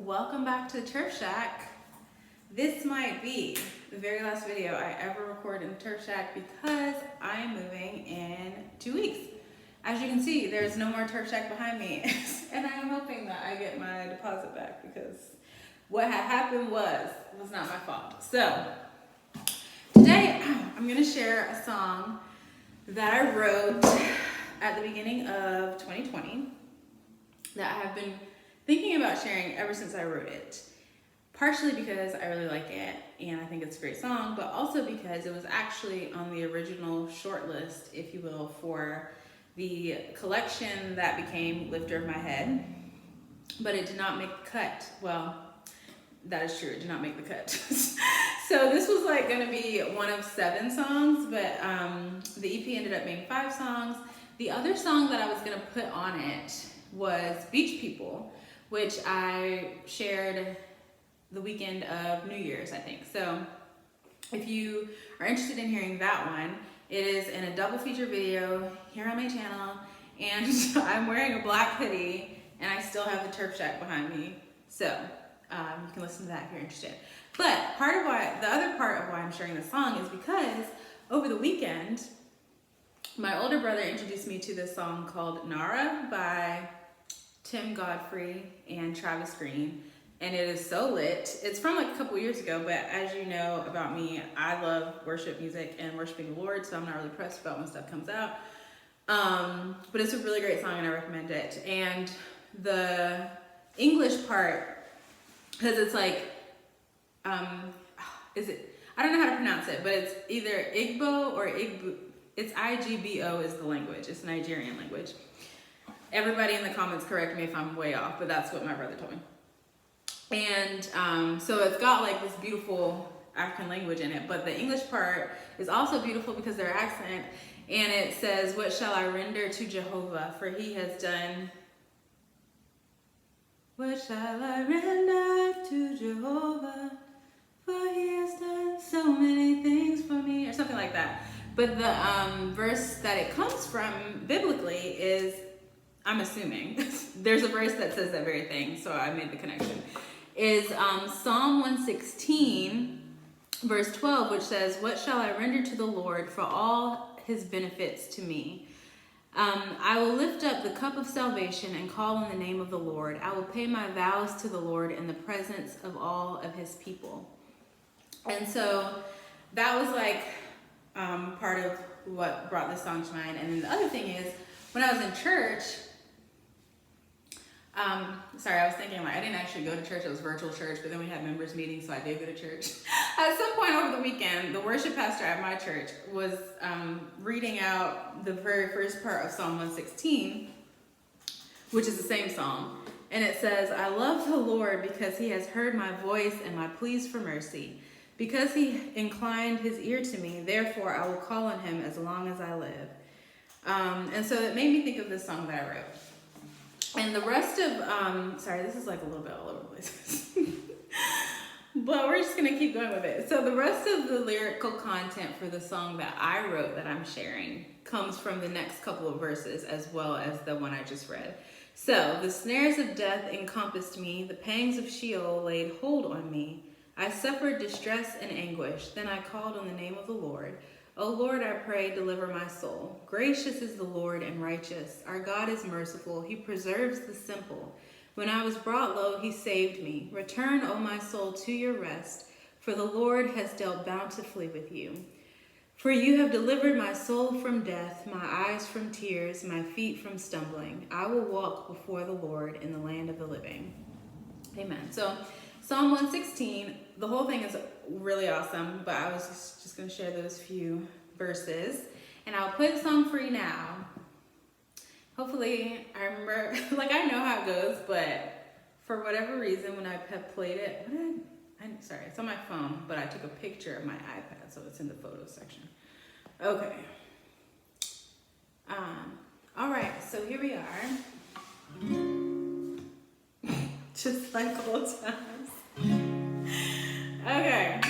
welcome back to the Turf Shack. This might be the very last video I ever record in the Turf Shack because I am moving in 2 weeks. As you can see, there's no more Turf Shack behind me, and I am hoping that I get my deposit back because what had happened was not my fault. So today I'm gonna share a song that I wrote at the beginning of 2020 that I have been thinking about sharing ever since I wrote it. Partially because I really like it and I think it's a great song, but also because it was actually on the original short list, if you will, for the collection that became Lifter of My Head, but it did not make the cut. Well, that is true, it did not make the cut. So this was like gonna be one of 7 songs, but the EP ended up being 5 songs. The other song that I was gonna put on it was Beach People, which I shared the weekend of New Year's, I think. So if you are interested in hearing that one, it is in a double feature video here on my channel, and I'm wearing a black hoodie and I still have the Turf Shack behind me. So you can listen to that if you're interested. But the other part of why I'm sharing this song is because over the weekend, my older brother introduced me to this song called Nara by Tim Godfrey and Travis Green, and it is so lit. It's from like a couple years ago, but as you know about me, I love worship music and worshiping the Lord, so I'm not really pressed about when stuff comes out. But it's a really great song and I recommend it. And the English part, because it's like, I don't know how to pronounce it, but it's either Igbo or Igbo. It's Igbo is the language. It's Nigerian language. Everybody in the comments correct me if I'm way off, but that's what my brother told me. And so it's got like this beautiful African language in it, but the English part is also beautiful because their accent, and it says, "What shall I render to Jehovah? For he has done..." What shall I render to Jehovah? For he has done so many things for me, or something like that. But the verse that it comes from biblically is, I'm assuming, there's a verse that says that very thing, so I made the connection, is Psalm 116, verse 12, which says, "What shall I render to the Lord for all his benefits to me? I will lift up the cup of salvation and call on the name of the Lord. I will pay my vows to the Lord in the presence of all of his people." And so that was like part of what brought this song to mind. And then the other thing is, when I was in church, sorry, I was thinking like I didn't actually go to church, it was virtual church, but then we had members meetings, so I did go to church. At some point over the weekend, the worship pastor at my church was reading out the very first part of Psalm 116, which is the same psalm. And it says, "I love the Lord because he has heard my voice and my pleas for mercy. Because he inclined his ear to me, therefore I will call on him as long as I live." And so it made me think of this song that I wrote. And the rest of, sorry, this is like a little bit all over the place. But we're just gonna keep going with it. So the rest of the lyrical content for the song that I wrote that I'm sharing comes from the next couple of verses as well as the one I just read. So, "The snares of death encompassed me, the pangs of Sheol laid hold on me. I suffered distress and anguish, then I called on the name of the Lord. O Lord, I pray, deliver my soul. Gracious is the Lord and righteous. Our God is merciful. He preserves the simple. When I was brought low, he saved me. Return, O my soul, to your rest, for the Lord has dealt bountifully with you. For you have delivered my soul from death, my eyes from tears, my feet from stumbling. I will walk before the Lord in the land of the living." Amen. So Psalm 116, the whole thing is really awesome, but I was just going to share those few verses. And I'll play the song for you now. Hopefully, I remember, like I know how it goes, but for whatever reason, when I have played it, sorry, it's on my phone, but I took a picture of my iPad, so it's in the photos section. Okay. All right, so here we are. Just like old times. Okay.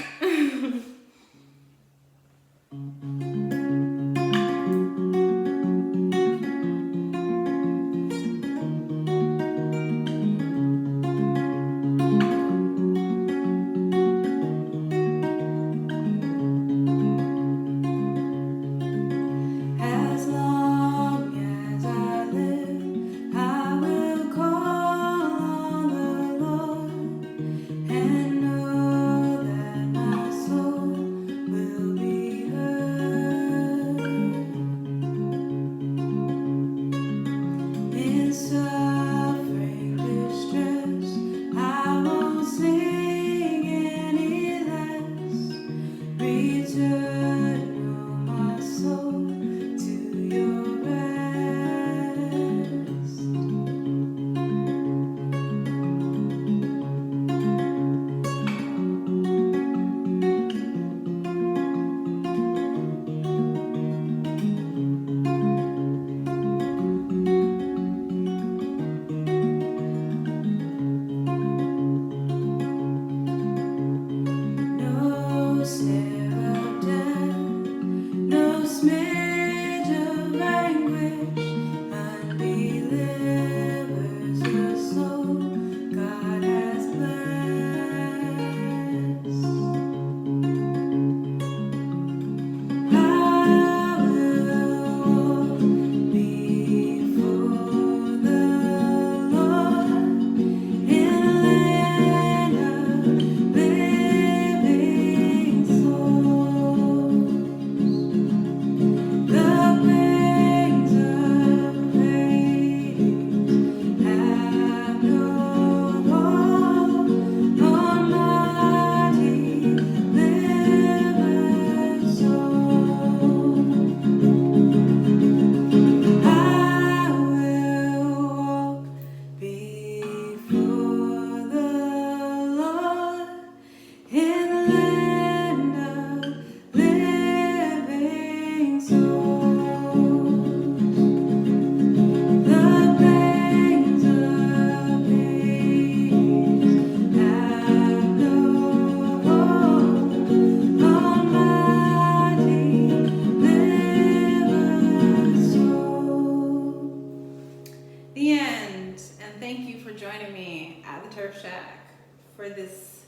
and thank you for joining me at the Turf Shack for this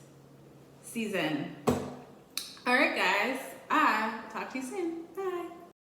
season. All right, guys, I'll talk to you soon. Bye.